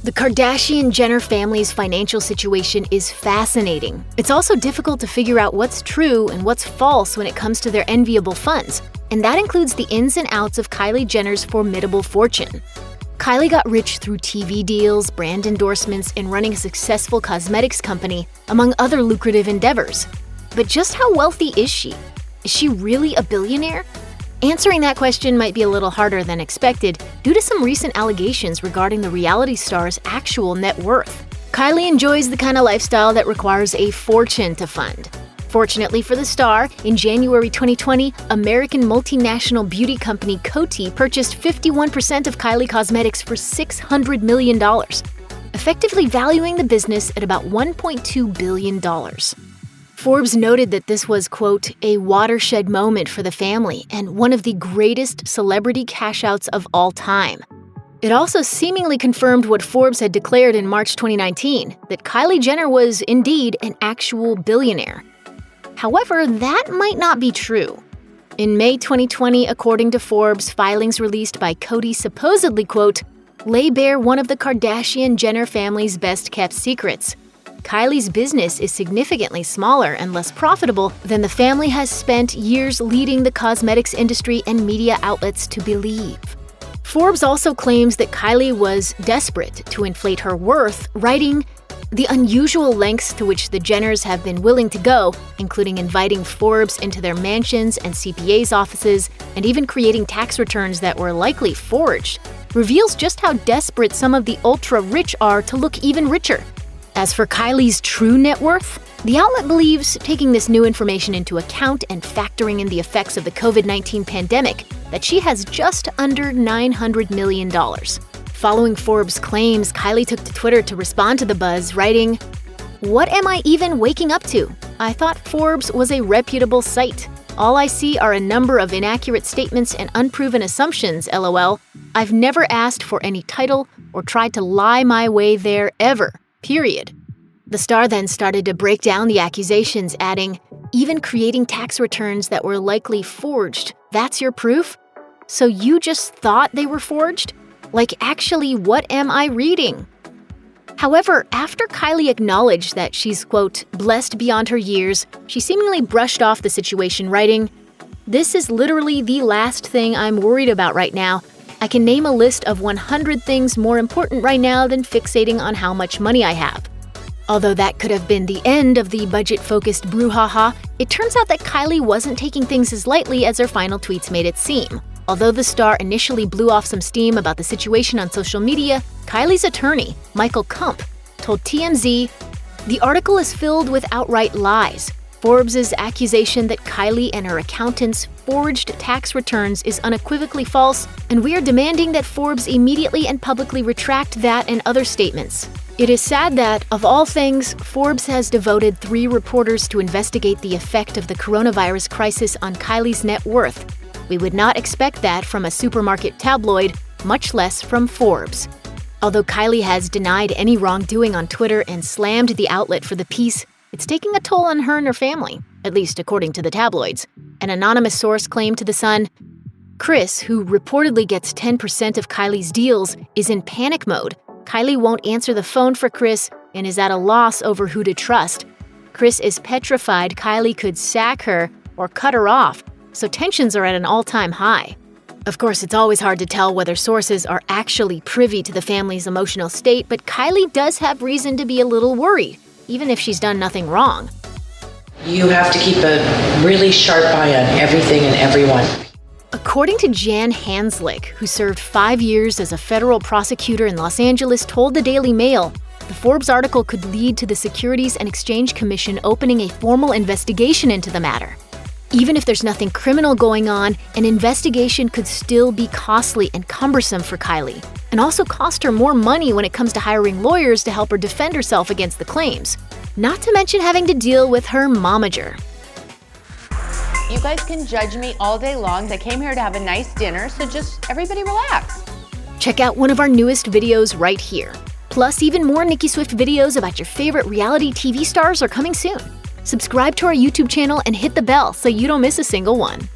The Kardashian-Jenner family's financial situation is fascinating. It's also difficult to figure out what's true and what's false when it comes to their enviable funds, and that includes the ins and outs of Kylie Jenner's formidable fortune. Kylie got rich through TV deals, brand endorsements, and running a successful cosmetics company, among other lucrative endeavors. But just how wealthy is she? Is she really a billionaire? Answering that question might be a little harder than expected due to some recent allegations regarding the reality star's actual net worth. Kylie enjoys the kind of lifestyle that requires a fortune to fund. Fortunately for the star, in January 2020, American multinational beauty company Coty purchased 51% of Kylie Cosmetics for $600 million, effectively valuing the business at about $1.2 billion. Forbes noted that this was, quote, a watershed moment for the family and one of the greatest celebrity cash-outs of all time. It also seemingly confirmed what Forbes had declared in March 2019, that Kylie Jenner was indeed an actual billionaire. However, that might not be true. In May 2020, according to Forbes, filings released by Coty supposedly, quote, lay bare one of the Kardashian-Jenner family's best-kept secrets. Kylie's business is significantly smaller and less profitable than the family has spent years leading the cosmetics industry and media outlets to believe. Forbes also claims that Kylie was desperate to inflate her worth, writing, the unusual lengths to which the Jenners have been willing to go, including inviting Forbes into their mansions and CPA's offices, and even creating tax returns that were likely forged, reveals just how desperate some of the ultra-rich are to look even richer. As for Kylie's true net worth, the outlet believes, taking this new information into account and factoring in the effects of the COVID-19 pandemic, that she has just under $900 million. Following Forbes' claims, Kylie took to Twitter to respond to the buzz, writing, what am I even waking up to? I thought Forbes was a reputable site. All I see are a number of inaccurate statements and unproven assumptions, LOL. I've never asked for any title or tried to lie my way there ever. Period. The star then started to break down the accusations, adding, even creating tax returns that were likely forged. That's your proof? So you just thought they were forged? Like, actually, what am I reading? However, after Kylie acknowledged that she's, quote, blessed beyond her years, she seemingly brushed off the situation, writing, this is literally the last thing I'm worried about right now. I can name a list of 100 things more important right now than fixating on how much money I have. Although that could have been the end of the budget-focused brouhaha, it turns out that Kylie wasn't taking things as lightly as her final tweets made it seem. Although the star initially blew off some steam about the situation on social media, Kylie's attorney, Michael Kump, told TMZ, the article is filled with outright lies. Forbes' accusation that Kylie and her accountants forged tax returns is unequivocally false, and we are demanding that Forbes immediately and publicly retract that and other statements. It is sad that, of all things, Forbes has devoted 3 reporters to investigate the effect of the coronavirus crisis on Kylie's net worth. We would not expect that from a supermarket tabloid, much less from Forbes. Although Kylie has denied any wrongdoing on Twitter and slammed the outlet for the piece, it's taking a toll on her and her family, at least according to the tabloids. An anonymous source claimed to The Sun, Chris, who reportedly gets 10% of Kylie's deals, is in panic mode. Kylie won't answer the phone for Chris and is at a loss over who to trust. Chris is petrified Kylie could sack her or cut her off, so tensions are at an all-time high. Of course, it's always hard to tell whether sources are actually privy to the family's emotional state, but Kylie does have reason to be a little worried, even if she's done nothing wrong. You have to keep a really sharp eye on everything and everyone. According to Jan Hanslick, who served 5 years as a federal prosecutor in Los Angeles, told the Daily Mail, the Forbes article could lead to the Securities and Exchange Commission opening a formal investigation into the matter. Even if there's nothing criminal going on, an investigation could still be costly and cumbersome for Kylie, and also cost her more money when it comes to hiring lawyers to help her defend herself against the claims. Not to mention having to deal with her momager. You guys can judge me all day long. I came here to have a nice dinner, so just everybody relax. Check out one of our newest videos right here. Plus, even more Nicki Swift videos about your favorite reality TV stars are coming soon. Subscribe to our YouTube channel and hit the bell so you don't miss a single one.